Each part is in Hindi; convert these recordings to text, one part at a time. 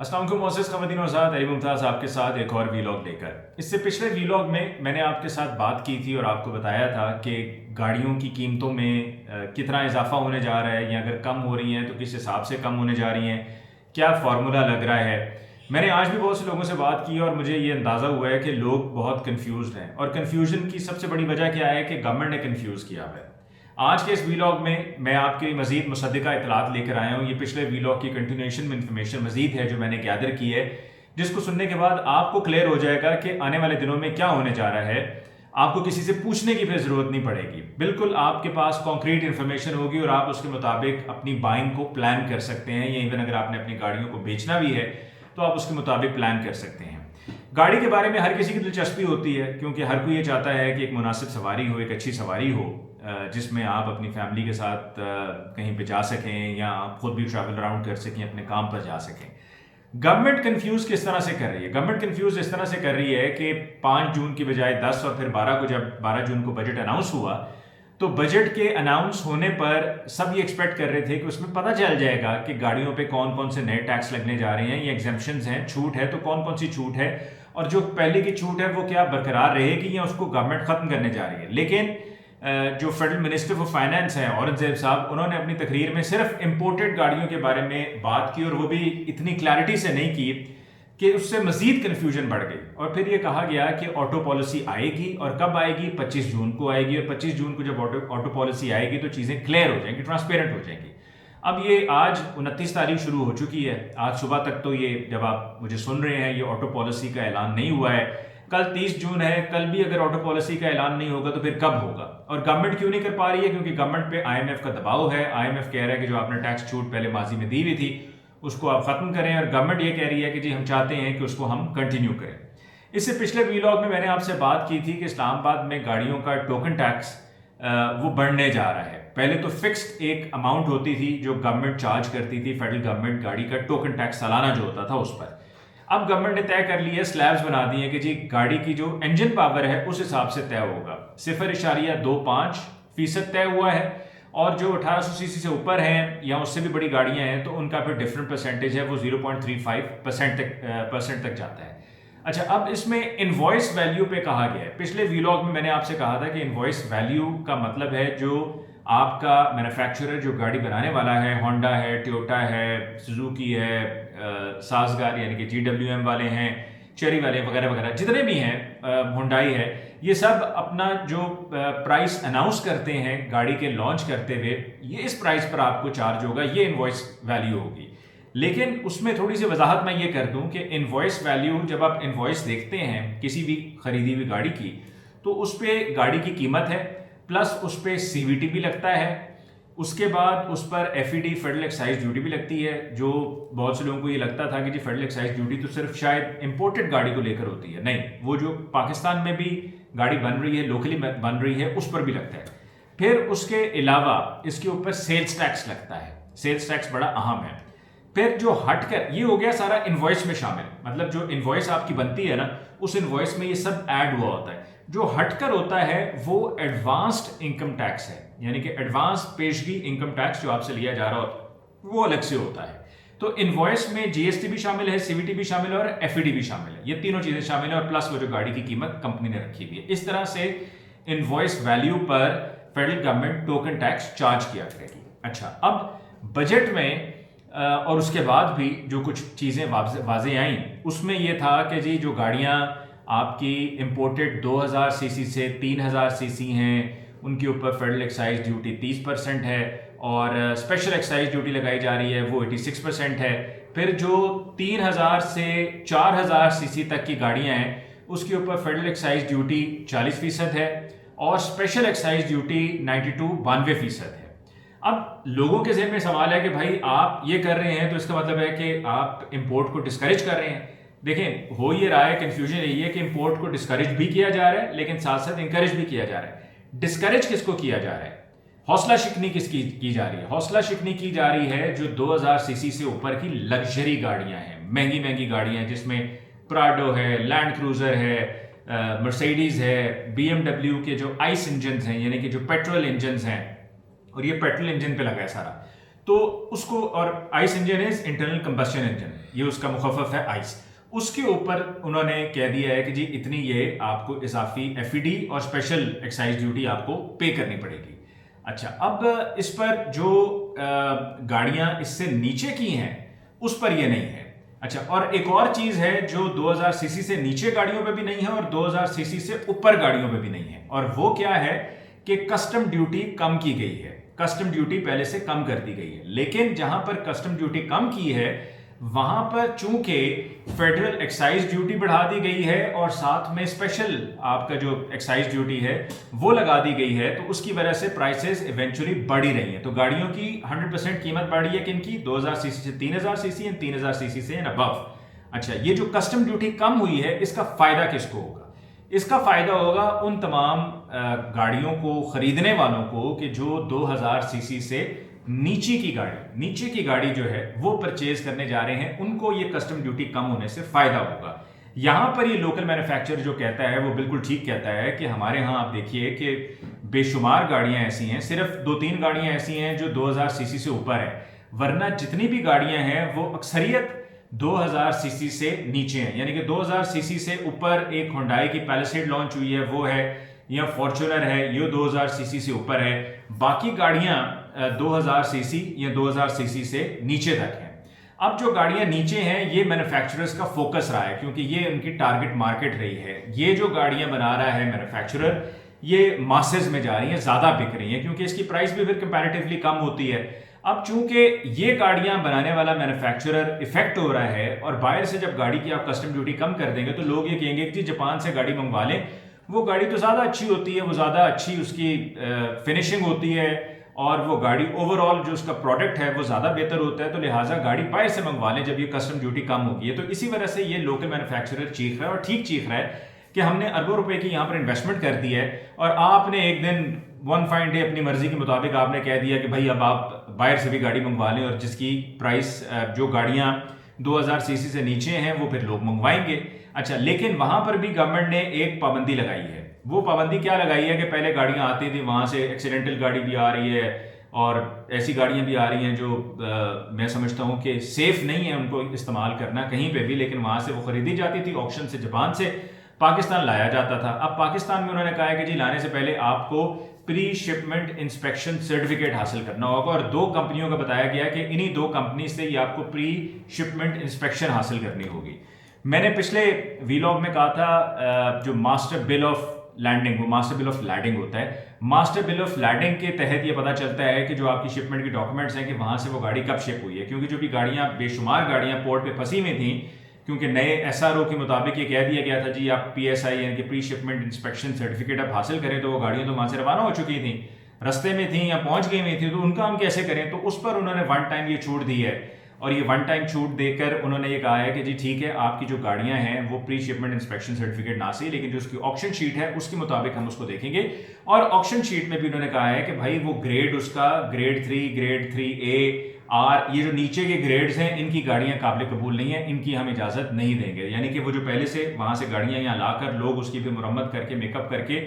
अस्सलाम वालेकुम मोअज़्ज़ज़ ख़वातीन और हज़रात, अली मुमताज़ आपके साथ एक और वीलॉग लेकर। इससे पिछले वीलॉग में मैंने आपके साथ बात की थी और आपको बताया था कि गाड़ियों की कीमतों में कितना इजाफा होने जा रहा है या अगर कम हो रही हैं तो किस हिसाब से कम होने जा रही हैं, क्या फार्मूला लग रहा है। मैंने आज भी बहुत से लोगों से बात की और मुझे ये अंदाज़ा हुआ है कि लोग बहुत कन्फ्यूज़ हैं और कन्फ्यूज़न की सबसे बड़ी वजह क्या है कि गवर्नमेंट ने कन्फ्यूज़ किया हुआ है। आज के इस वीलॉग में मैं आपके लिए मजीद मुसद्दिका इतलात लेकर आया हूँ। ये पिछले वीलॉग की कंटिन्यूएशन में इंफॉर्मेशन मजीद है जो मैंने गैदर की है, जिसको सुनने के बाद आपको क्लियर हो जाएगा कि आने वाले दिनों में क्या होने जा रहा है। आपको किसी से पूछने की फिर जरूरत नहीं पड़ेगी, बिल्कुल आपके पास कॉन्क्रीट इन्फॉर्मेशन होगी और आप उसके मुताबिक अपनी बाइंग को प्लान कर सकते हैं, या इवन अगर आपने अपनी गाड़ियों को बेचना भी है तो आप उसके मुताबिक प्लान कर सकते हैं। गाड़ी के बारे में हर किसी की दिलचस्पी होती है क्योंकि हर कोई ये चाहता है कि एक मुनासिब सवारी हो, एक अच्छी सवारी हो जिसमें आप अपनी फैमिली के साथ कहीं पे जा सकें या आप खुद भी ट्रैवल अराउंड कर सकें, अपने काम पर जा सकें। गवर्नमेंट कंफ्यूज किस तरह से कर रही है? गवर्नमेंट कंफ्यूज इस तरह से कर रही है कि 5 जून की बजाय 10 और फिर 12 को, जब 12 जून को बजट अनाउंस हुआ तो बजट के अनाउंस होने पर सब ये एक्सपेक्ट कर रहे थे कि उसमें पता चल जाएगा कि गाड़ियों पे कौन कौन से नए टैक्स लगने जा रहे हैं, ये एग्जेम्पशंस हैं, छूट है तो कौन कौन सी छूट है, और जो पहले की छूट है वो क्या बरकरार रहेगी या उसको गवर्नमेंट खत्म करने जा रही है। लेकिन जो फेडरल मिनिस्टर फॉर फाइनेंस हैं औरंगजेब साहब, उन्होंने अपनी तकरीर में सिर्फ इंपोर्टेड गाड़ियों के बारे में बात की और वो भी इतनी क्लैरिटी से नहीं की कि उससे मजीद कन्फ्यूजन बढ़ गई। और फिर ये कहा गया कि ऑटो पॉलिसी आएगी, और कब आएगी? 25 जून को आएगी, और 25 जून को जब ऑटो पॉलिसी आएगी तो चीज़ें क्लियर हो जाएंगी, ट्रांसपेरेंट हो जाएंगी। अब ये आज 29 तारीख शुरू हो चुकी है, आज सुबह तक तो ये जब आप मुझे सुन रहे हैं ये ऑटो पॉलिसी का ऐलान नहीं हुआ है। कल 30 जून है, कल भी अगर ऑटो पॉलिसी का ऐलान नहीं होगा तो फिर कब होगा? और गवर्नमेंट क्यों नहीं कर पा रही है? क्योंकि गवर्नमेंट पे आईएमएफ का दबाव है। आईएमएफ कह रहा है कि जो आपने टैक्स छूट पहले माजी में दी हुई थी उसको आप खत्म करें, और गवर्नमेंट ये कह रही है कि जी हम चाहते हैं कि उसको हम कंटिन्यू करें। इससे पिछले वीलॉग में मैंने आपसे बात की थी कि इस्लामाबाद में गाड़ियों का टोकन टैक्स वो बढ़ने जा रहा है। पहले तो फिक्स्ड एक अमाउंट होती थी जो गवर्नमेंट चार्ज करती थी, फेडरल गवर्नमेंट गाड़ी का टोकन टैक्स सालाना जो होता था उस पर। अब गवर्नमेंट ने तय कर लिया, स्लैब्स बना दिए कि जी गाड़ी की जो इंजन पावर है उस हिसाब से तय होगा। 0.25% तय हुआ है, और जो 1800 सीसी से ऊपर हैं या उससे भी बड़ी गाड़ियां हैं तो उनका फिर डिफरेंट परसेंटेज है, वो 0.35% तक जाता है। अच्छा, अब इसमें इनवॉइस वैल्यू पे कहा गया है। पिछले वीलॉग में मैंने आपसे कहा था कि इनवॉइस वैल्यू का मतलब है जो आपका मैन्युफैक्चरर जो गाड़ी बनाने वाला है, होंडा है, टोयोटा है, सुजुकी है, साजगार यानी कि GWM वाले हैं, चेरी वाले वगैरह वगैरह जितने भी हैं, हुंडई है, ये सब अपना जो प्राइस अनाउंस करते हैं गाड़ी के लॉन्च करते हुए, ये इस प्राइस पर आपको चार्ज होगा, ये इनवॉइस वैल्यू होगी। लेकिन उसमें थोड़ी सी वजाहत मैं ये कर दूं कि इनवॉइस वैल्यू, जब आप इनवॉइस देखते हैं किसी भी खरीदी हुई गाड़ी की, तो उस पर गाड़ी की कीमत है, प्लस उस पर CVT भी लगता है, उसके बाद उस पर FED फेडरल एक्साइज ड्यूटी भी लगती है। जो बहुत से लोगों को ये लगता था कि जी फेडरल एक्साइज ड्यूटी तो सिर्फ शायद इंपोर्टेड गाड़ी को लेकर होती है, नहीं, वो जो पाकिस्तान में भी गाड़ी बन रही है, लोकली बन रही है, उस पर भी लगता है। फिर उसके अलावा इसके ऊपर सेल्स टैक्स लगता है, सेल्स टैक्स बड़ा अहम है। फिर जो हटकर, ये हो गया सारा इनवॉइस में शामिल, मतलब जो इनवॉइस आपकी बनती है ना, उस इनवॉइस में ये सब ऐड हुआ होता है। जो हटकर होता है वो एडवांस्ड इनकम टैक्स है, यानी कि एडवांस पेशगी इनकम टैक्स जो आपसे लिया जा रहा होता है वो अलग से होता है। तो इनवॉइस में GST भी शामिल है, CVT भी शामिल है और FED भी शामिल है, ये तीनों चीजें शामिल है, और प्लस वो जो गाड़ी की कीमत कंपनी ने रखी हुई है। इस तरह से इनवॉइस वैल्यू पर federal government token tax charge किया करेगी। अच्छा, अब बजट में और उसके बाद भी जो कुछ चीज़ें वाजे आई, उसमें यह था कि जी जो गाड़ियाँ आपकी इंपोर्टेड 2000 सीसी से 3000 सीसी हैं उनके ऊपर फेडरल एक्साइज ड्यूटी 30% है, और स्पेशल एक्साइज ड्यूटी लगाई जा रही है वो 86% है। फिर जो 3000 से 4000 सीसी तक की गाड़ियाँ हैं उसके ऊपर फेडरल एक्साइज ड्यूटी 40% है, और स्पेशल एक्साइज ड्यूटी 92% है। अब लोगों के जहन में सवाल है कि भाई आप ये कर रहे हैं तो इसका मतलब है कि आप इंपोर्ट को डिस्करेज कर रहे हैं। देखें, हो ये रहा है, कंफ्यूजन यही है कि इंपोर्ट को डिस्करेज भी किया जा रहा है लेकिन साथ साथ इंकरेज भी किया जा रहा है। डिस्करेज किसको किया जा रहा है? हौसला शिकनी किसकी की जा रही है? हौसला शिकनी की जा रही है जो 2000 सीसी से ऊपर की लग्जरी गाड़ियां हैं, महंगी महंगी गाड़ियां हैं, जिसमें प्राडो है, लैंड क्रूजर है, मर्सिडीज है, BMW के जो आइस इंजन हैं यानी कि जो पेट्रोल इंजन हैं, और ये पेट्रोल इंजन पे लगा है सारा। तो उसको, और ice engine is internal combustion engine, ये उसका मुखफ़फ़ है आइस, उसके ऊपर उन्होंने कह दिया है कि जी इतनी ये आपको इजाफी एफईडी और स्पेशल एक्साइज ड्यूटी आपको पे करनी पड़ेगी। अच्छा, अब इस पर जो गाड़ियां इससे नीचे की हैं उस पर ये नहीं है। अच्छा, और एक और चीज है जो 2000 सीसी से नीचे गाड़ियों पे भी नहीं है और 2000 सीसी से ऊपर गाड़ियों पे भी नहीं है, और वो क्या है कि कस्टम ड्यूटी कम की गई है। कस्टम ड्यूटी पहले से कम कर दी गई है, लेकिन जहां पर कस्टम ड्यूटी कम की है वहां पर चूंकि फेडरल एक्साइज ड्यूटी बढ़ा दी गई है और साथ में स्पेशल आपका जो एक्साइज ड्यूटी है वो लगा दी गई है, तो उसकी वजह से प्राइसेस इवेंचुअली बढ़ ही रही हैं। तो गाड़ियों की 100% कीमत बढ़ी है किनकी, 2000 सीसी से 3000 सीसी एंड 3000 सीसी से एंड अबव। अच्छा, ये जो कस्टम ड्यूटी कम हुई है इसका फायदा किसको होगा? इसका फायदा होगा उन तमाम गाड़ियों को खरीदने वालों को कि जो 2000 सीसी से नीचे की गाड़ी जो है वो परचेज करने जा रहे हैं, उनको ये कस्टम ड्यूटी कम होने से फायदा होगा। यहां पर ये लोकल मैन्युफैक्चरर जो कहता है वो बिल्कुल ठीक कहता है कि हमारे यहां आप देखिए कि बेशुमार गाड़ियां ऐसी हैं, सिर्फ 2-3 गाड़ियां ऐसी हैं जो 2000 सीसी से ऊपर है, वरना जितनी भी गाड़ियां हैं वो अक्सरियत 2000 सीसी से नीचे हैं। यानी कि 2000 सीसी से ऊपर एक हुंडई की पैलिसेड लॉन्च हुई है वो है, या फॉर्च्यूनर है, ये 2000 सीसी से ऊपर है। बाकी गाड़ियां 2000 सीसी या 2000 सीसी से नीचे तक हैं। अब जो गाड़ियां नीचे हैं ये मैन्युफैक्चरर्स का फोकस रहा है, क्योंकि ये उनकी टारगेट मार्केट रही है। ये जो गाड़ियां बना रहा है मैन्युफैक्चरर ये मासेज में जा रही हैं, ज्यादा बिक रही हैं, क्योंकि इसकी प्राइस भी फिर कंपैरेटिवली कम होती है। अब चूंकि ये गाड़ियां बनाने वाला मैन्युफैक्चरर इफेक्ट हो रहा है और बाहर से जब गाड़ी की आप कस्टम ड्यूटी कम कर देंगे तो लोग ये कहेंगे कि जापान से गाड़ी मंगवा लें, वो गाड़ी तो ज़्यादा अच्छी होती है, वो ज़्यादा अच्छी उसकी फिनिशिंग होती है और वो गाड़ी ओवरऑल जो उसका प्रोडक्ट है वो ज़्यादा बेहतर होता है, तो लिहाजा गाड़ी बाहर से मंगवा लें जब ये कस्टम ड्यूटी कम होगी है। तो इसी वजह से ये लोकल मैन्युफैक्चरर चीख रहा है, और ठीक चीख रहा है कि हमने अरबों रुपए की यहाँ पर इन्वेस्टमेंट कर दी है और आपने एक दिन वन फाइन डे अपनी मर्जी के मुताबिक आपने कह दिया कि भाई अब आप बाहर से भी गाड़ी मंगवा लें, और जिसकी प्राइस जो गाड़ियाँ 2000 सीसी से नीचे हैं वो फिर लोग मंगवाएंगे। अच्छा, लेकिन वहां पर भी गवर्नमेंट ने एक पाबंदी लगाई है। वो पाबंदी क्या लगाई है कि पहले गाड़ियां आती थी, वहां से एक्सीडेंटल गाड़ी भी आ रही है और ऐसी गाड़ियां भी आ रही हैं जो मैं समझता हूं कि सेफ नहीं है उनको इस्तेमाल करना कहीं पे भी, लेकिन वहां से वो खरीदी जाती थी ऑक्शन से, जापान से पाकिस्तान लाया जाता था। अब पाकिस्तान में उन्होंने कहा है कि जी लाने से पहले आपको प्री शिपमेंट इंस्पेक्शन सर्टिफिकेट हासिल करना होगा, और 2 कंपनियों का बताया गया कि इन्हीं 2 कंपनी से ही आपको प्री शिपमेंट इंस्पेक्शन हासिल करनी होगी। मैंने पिछले वीलॉग में कहा था जो मास्टर बिल ऑफ लैंडिंग, वो मास्टर बिल ऑफ लैंडिंग होता है। मास्टर बिल ऑफ लैंडिंग के तहत ये पता चलता है कि जो आपकी शिपमेंट के डॉक्यूमेंट्स हैं कि वहां से वो गाड़ी कब शिप हुई है, क्योंकि जो भी गाड़ियां बेशुमार गाड़ियां पोर्ट पे फंसी हुई थी, क्योंकि नए एसआरओ के मुताबिक ये कह दिया गया था जी आप पीएसआई यानी कि प्री शिपमेंट इंस्पेक्शन सर्टिफिकेट आप हासिल करें, तो वो गाड़ियां तो वहां से रवाना हो चुकी थी, रस्ते में थी या पहुंच गई हुई थी, तो उनका हम कैसे करें? तो उस पर उन्होंने वन टाइम ये छूट दी है, और ये वन टाइम छूट देकर उन्होंने ये कहा है कि जी ठीक है आपकी जो गाड़ियां हैं वो प्री शिपमेंट इंस्पेक्शन सर्टिफिकेट ना सही, लेकिन जो उसकी ऑक्शन शीट है उसके मुताबिक हम उसको देखेंगे। और ऑक्शन शीट में भी उन्होंने कहा है कि भाई वो ग्रेड उसका ग्रेड 3, ग्रेड 3A, आर, ये जो नीचे के ग्रेड्स हैं इनकी गाड़ियां काबिल कबूल नहीं है, इनकी हम इजाजत नहीं देंगे। यानी कि वो जो पहले से वहां से गाड़ियां यहाँ लाकर लोग उसकी भी मुरम्मत करके मेकअप करके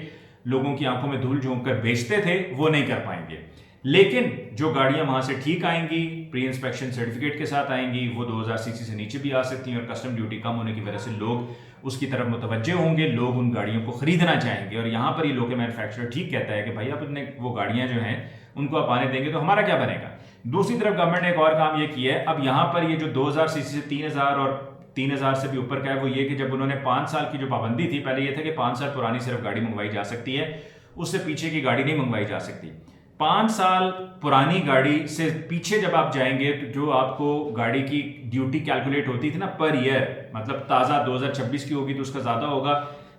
लोगों की आंखों में धूल झोंक कर बेचते थे वो नहीं कर पाएंगे। लेकिन जो गाड़ियां वहां से ठीक आएंगी, प्री इंस्पेक्शन सर्टिफिकेट के साथ आएंगी, वो 2000 सीसी से नीचे भी आ सकती हैं, और कस्टम ड्यूटी कम होने की वजह से लोग उसकी तरफ मुतवज्जे होंगे, लोग उन गाड़ियों को खरीदना चाहेंगे। और यहाँ पर ये लोकल मैन्युफैक्चरर ठीक कहता है कि भाई आप अपने वो गाड़ियां जो हैं उनको आप आने देंगे तो हमारा क्या बनेगा। दूसरी तरफ गवर्नमेंट ने एक और काम ये किया है, अब यहाँ पर ये जो 2000 सीसी से 3000 और 3000 से भी ऊपर का है वो ये कि जब उन्होंने 5 साल की जो पाबंदी थी, पहले ये था कि 5 साल पुरानी सिर्फ गाड़ी मंगवाई जा सकती है, उससे पीछे की गाड़ी नहीं मंगवाई जा सकती। 5 साल पुरानी गाड़ी से पीछे जब आप जाएंगे तो जो आपको गाड़ी की ड्यूटी कैलकुलेट होती थी ना पर ईयर, मतलब ताज़ा 2026 की होगी तो उसका ज़्यादा होगा,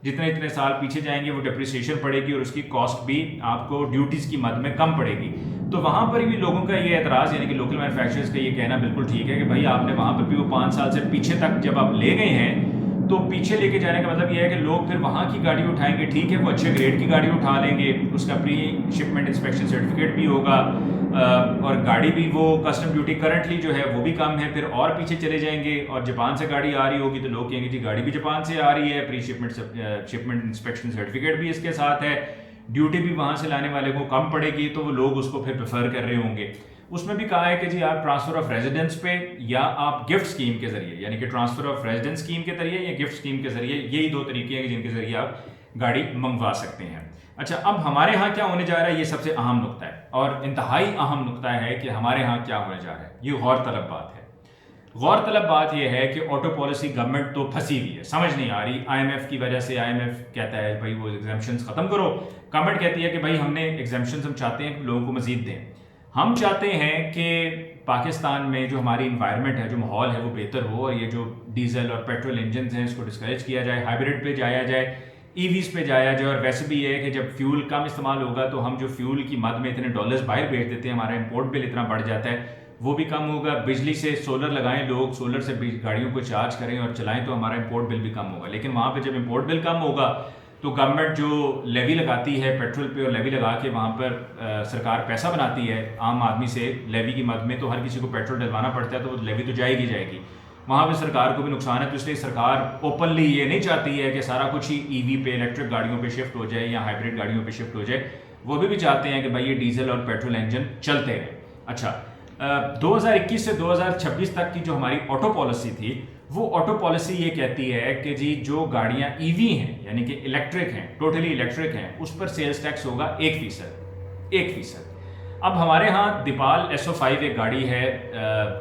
जितने इतने साल पीछे जाएंगे वो डिप्रिसिएशन पड़ेगी और उसकी कॉस्ट भी आपको ड्यूटीज़ की मद में कम पड़ेगी। तो वहाँ पर भी लोगों का ये एतराज़, यानी कि लोकल मैन्युफैक्चरर्स का ये कहना बिल्कुल ठीक है कि भाई आपने वहाँ पर भी वो 5 साल से पीछे तक जब आप ले गए हैं, तो पीछे लेके जाने का मतलब ये है कि लोग फिर वहाँ की गाड़ी उठाएंगे, ठीक है वो अच्छे ग्रेड की गाड़ी उठा लेंगे, उसका प्री शिपमेंट इंस्पेक्शन सर्टिफिकेट भी होगा और गाड़ी भी वो कस्टम ड्यूटी करंटली जो है वो भी कम है, फिर और पीछे चले जाएंगे और जापान से गाड़ी आ रही होगी तो लोग कहेंगे जी गाड़ी भी जापान से आ रही है, प्री शिपमेंट इंस्पेक्शन सर्टिफिकेट भी इसके साथ है, ड्यूटी भी वहाँ से लाने वाले को कम पड़ेगी, तो वो लोग उसको फिर प्रेफर कर रहे होंगे। उसमें भी कहा है कि जी आप ट्रांसफर ऑफ रेजिडेंस पे या आप गिफ्ट स्कीम के जरिए, यानी कि ट्रांसफर ऑफ रेजिडेंस स्कीम के जरिए या गिफ्ट स्कीम के जरिए, यही दो तरीके हैं जिनके जरिए आप गाड़ी मंगवा सकते हैं। अच्छा, अब हमारे यहाँ क्या होने जा रहा है, ये सबसे अहम नुकता है और इंतहाई अहम नुकता है कि हमारे यहाँ क्या होने जा रहा है। ये गौरतलब बात है। गौरतलब बात यह है कि ऑटो पॉलिसी गवर्नमेंट तो फंसी हुई है, समझ नहीं आ रही। आईएमएफ की वजह से, आईएमएफ कहता है भाई वो एग्जाम्पशंस खत्म करो, गवर्नमेंट कहती है कि भाई हमने एग्जाम्पशंस हम चाहते हैं कि लोगों को मजीद दें। हम चाहते हैं कि पाकिस्तान में जो हमारी इन्वायरमेंट है, जो माहौल है वो बेहतर हो और ये जो डीजल और पेट्रोल इंजन हैं इसको डिस्करेज किया जाए, हाइब्रिड पे जाया जाए, ईवीज पे जाया जाए। और वैसे भी ये है कि जब फ्यूल कम इस्तेमाल होगा तो हम जो फ्यूल की मद में इतने डॉलर्स बाहर भेज देते हैं, हमारा इंपोर्ट बिल इतना बढ़ जाता है, वो भी कम होगा। बिजली से सोलर लगाएं लोग, सोलर से गाड़ियों को चार्ज करें और चलाएं तो हमारा इंपोर्ट बिल भी कम होगा। लेकिन वहाँ पे जब इंपोर्ट बिल कम होगा तो गवर्नमेंट जो लेवी लगाती है पेट्रोल पे और लेवी लगा के वहाँ पर सरकार पैसा बनाती है आम आदमी से लेवी की मद में, तो हर किसी को पेट्रोल डलवाना पड़ता है, तो वो लेवी तो जाएगी जाएगी, वहाँ पे सरकार को भी नुकसान है। तो इसलिए सरकार ओपनली ये नहीं चाहती है कि सारा कुछ ही ईवी पे, इलेक्ट्रिक गाड़ियों पे शिफ्ट हो जाए या हाइब्रिड गाड़ियों पे शिफ्ट हो जाए। वो भी चाहते हैं कि भाई ये डीजल और पेट्रोल इंजन चलते रहें। अच्छा, 2021 से 2026 तक की जो हमारी ऑटो पॉलिसी थी, वो ऑटो पॉलिसी ये कहती है कि जी जो गाड़ियां ईवी हैं यानी कि इलेक्ट्रिक हैं, टोटली इलेक्ट्रिक हैं, उस पर सेल्स टैक्स होगा 1%। अब हमारे यहाँ दीपाल SO5 एक गाड़ी है,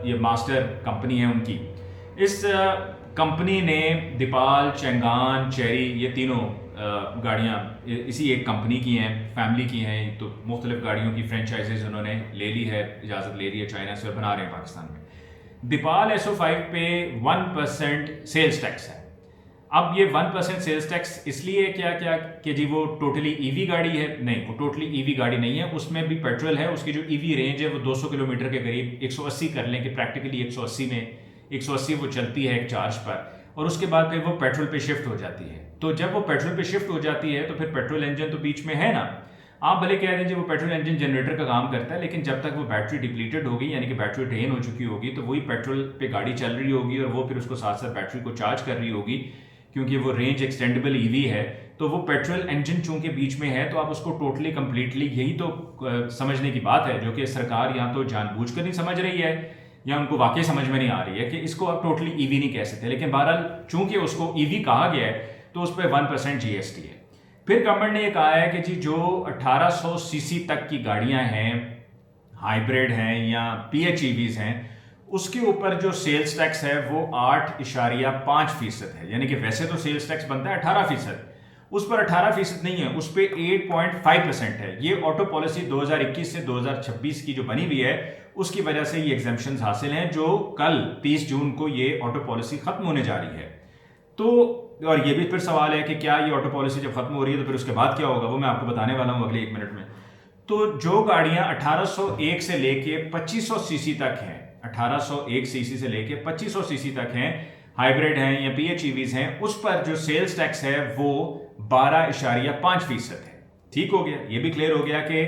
ये मास्टर कंपनी है उनकी। इस कंपनी ने दीपाल, चेंगान, चेरी, ये तीनों गाड़ियाँ इसी एक कंपनी की हैं, फैमिली की हैं। तो मुख्तलिफ गाड़ियों की फ्रेंचाइजीज उन्होंने ले ली है, इजाज़त ले ली है चाइना से और बना रहे हैं पाकिस्तान में। दीपाल SO5 पे 1% सेल्स टैक्स है। अब ये 1% सेल्स टैक्स इसलिए क्या कि जी वो टोटली ईवी गाड़ी है? नहीं, वो टोटली ईवी गाड़ी नहीं है, उसमें भी पेट्रोल है। उसकी जो ईवी रेंज है वो 200 किलोमीटर के करीब, 180 कर लें कि प्रैक्टिकली 180 वो चलती है एक चार्ज पर, और उसके बाद फिर वो पेट्रोल पे शिफ्ट हो जाती है। तो जब वो पेट्रोल पे शिफ्ट हो जाती है तो फिर पेट्रोल इंजन तो बीच में है ना। आप भले कह दें जी वो पेट्रोल इंजन जनरेटर का काम करता है, लेकिन जब तक वो बैटरी डिप्लीटेड होगी यानी कि बैटरी ड्रेन हो चुकी होगी तो वही पेट्रोल पे गाड़ी चल रही होगी और वो फिर उसको साथ साथ बैटरी को चार्ज कर रही होगी, क्योंकि वो रेंज एक्सटेंडेबल ईवी है। तो वो पेट्रोल इंजन चूंकि बीच में है तो आप उसको टोटली कंप्लीटली, यही तो समझने की बात है जो कि सरकार या तो जानबूझकर नहीं समझ रही है या उनको वाकई समझ में नहीं आ रही है कि इसको आप टोटली ईवी नहीं कह सकते। लेकिन बहरहाल चूंकि उसको ईवी कहा गया है तो उस पर 1% GST है। फिर गवर्नमेंट ने ये कहा है कि जी जो 1800 सीसी तक की गाड़ियां हैं, हाइब्रिड हैं या PHEVs हैं, उसके ऊपर जो सेल्स टैक्स है वो 8.5% है। यानी कि वैसे तो सेल्स टैक्स बनता है 18%, उस पर 18% नहीं है, उस पर 8.5% है। ये ऑटो पॉलिसी 2021 से 2026 की जो बनी हुई है उसकी वजह से ये एग्जेम्पशंस हासिल हैं, जो कल 30 जून को ये ऑटो पॉलिसी खत्म होने जा रही है। तो और ये भी फिर सवाल है कि क्या ये ऑटो पॉलिसी जब खत्म हो रही है तो फिर उसके बाद क्या होगा, वो मैं आपको बताने वाला हूँ अगले 1 मिनट में। तो जो गाड़ियां 1801 से लेके 2500 सीसी तक हैं, 1801 सीसी से लेके 2500 सीसी तक हैं, हाइब्रिड हैं या PHEVs हैं, उस पर जो सेल्स टैक्स है वो 12.5% है। ठीक हो गया, ये भी क्लियर हो गया कि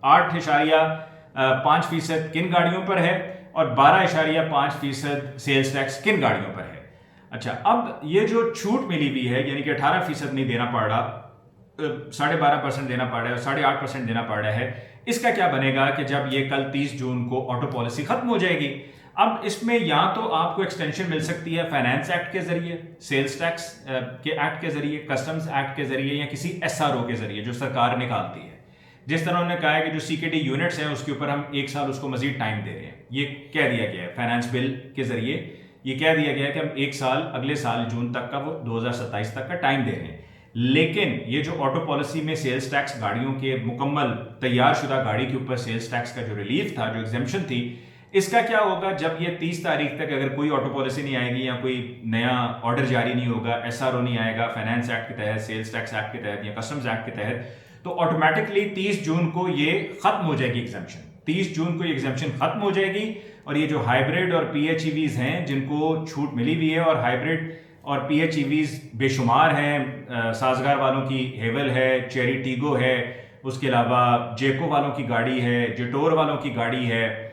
8.5% किन गाड़ियों पर है और 12.5% सेल्स टैक्स किन गाड़ियों पर है। अच्छा, अब ये जो छूट मिली हुई है यानी कि 18% नहीं देना पड़ रहा, 12.5% देना पड़ रहा है, 8.5% देना पड़ रहा है, इसका क्या बनेगा कि जब ये कल 30 जून को ऑटो पॉलिसी खत्म हो जाएगी। अब इसमें या तो आपको एक्सटेंशन मिल सकती है फाइनेंस एक्ट के जरिए, सेल्स टैक्स के एक्ट के जरिए, कस्टम्स एक्ट के जरिए या किसी SRO के जरिए जो सरकार निकालती है। जिस तरह उन्होंने कहा है कि जो CKD यूनिट्स हैं उसके ऊपर हम 1 साल उसको मजीद टाइम दे रहे हैं, ये कह दिया गया है फाइनेंस बिल के जरिए, ये कह दिया गया है कि हम 1 साल अगले साल जून तक का, वो 2027 तक का टाइम दे रहे हैं। लेकिन ये जो ऑटो पॉलिसी में सेल्स टैक्स, गाड़ियों के मुकम्मल तैयार शुदा गाड़ी के ऊपर सेल्स टैक्स का जो रिलीफ था, जो एग्जेम्पशन थी, इसका क्या होगा जब ये 30 तारीख तक अगर कोई ऑटो पॉलिसी नहीं आएगी या कोई नया ऑर्डर जारी नहीं होगा, SRO नहीं आएगा फाइनेंस एक्ट के तहत, सेल्स टैक्स एक्ट के तहत या कस्टम्स एक्ट के तहत, तो ऑटोमेटिकली 30 जून को ये खत्म हो जाएगी एग्जेम्पशन। 30 जून को ये एग्जेम्पशन खत्म हो जाएगी और ये जो हाइब्रिड और PHEVs हैं जिनको छूट मिली हुई है, और हाइब्रिड और PHEVs बेशुमार हैं, साजगार वालों की हेवल है, चेरी टीगो है, उसके अलावा जेको वालों की गाड़ी है, जेटोर वालों की गाड़ी है,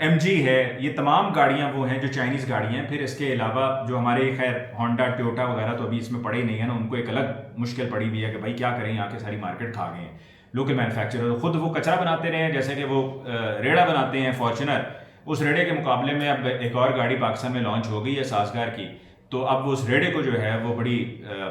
MG है, ये तमाम गाड़ियां वो हैं जो चाइनीज़ गाड़ियां हैं। फिर इसके अलावा जो हमारे खैर होंडा, टोयोटा वगैरह तो अभी इसमें पड़े ही नहीं है ना, उनको एक अलग मुश्किल पड़ी हुई है कि भाई क्या करें, यहाँ के सारी मार्केट खा गए हैं। लोकल मैन्युफैक्चरर खुद वो कचरा बनाते रहे हैं, जैसे कि वो रेड़ा बनाते हैं फॉर्च्यूनर, उस रेड़े के मुकाबले में अब एक और गाड़ी पाकिस्तान में लॉन्च हो गई है साजगार की, तो अब उस रेड़े को जो है वो बड़ी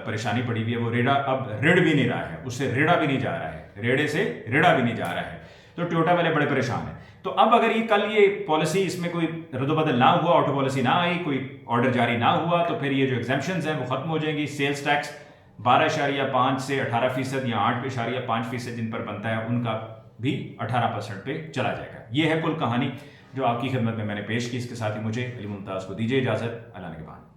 परेशानी पड़ी हुई है, वो रेड़ा अब रेड़ भी नहीं रहा है, उससे रेड़ा भी नहीं जा रहा है, रेड़े से रेड़ा भी नहीं जा रहा है, तो टोयोटा वाले बड़े परेशान हैं। तो अब अगर ये कल ये पॉलिसी इसमें कोई रद्दबदल ना हुआ, ऑटो पॉलिसी ना आई, कोई ऑर्डर जारी ना हुआ, तो फिर ये जो एग्जेम्पशंस हैं वो खत्म हो जाएंगी। सेल्स टैक्स 12.5 से 18% या 8.5% जिन पर बनता है उनका भी 18% पे चला जाएगा। ये है कुल कहानी जो आपकी खिदमत में मैंने पेश की। इसके साथ ही मुझे अली मुमताज़ को दीजिए इजाज़त। अल्लाह ने के बाद।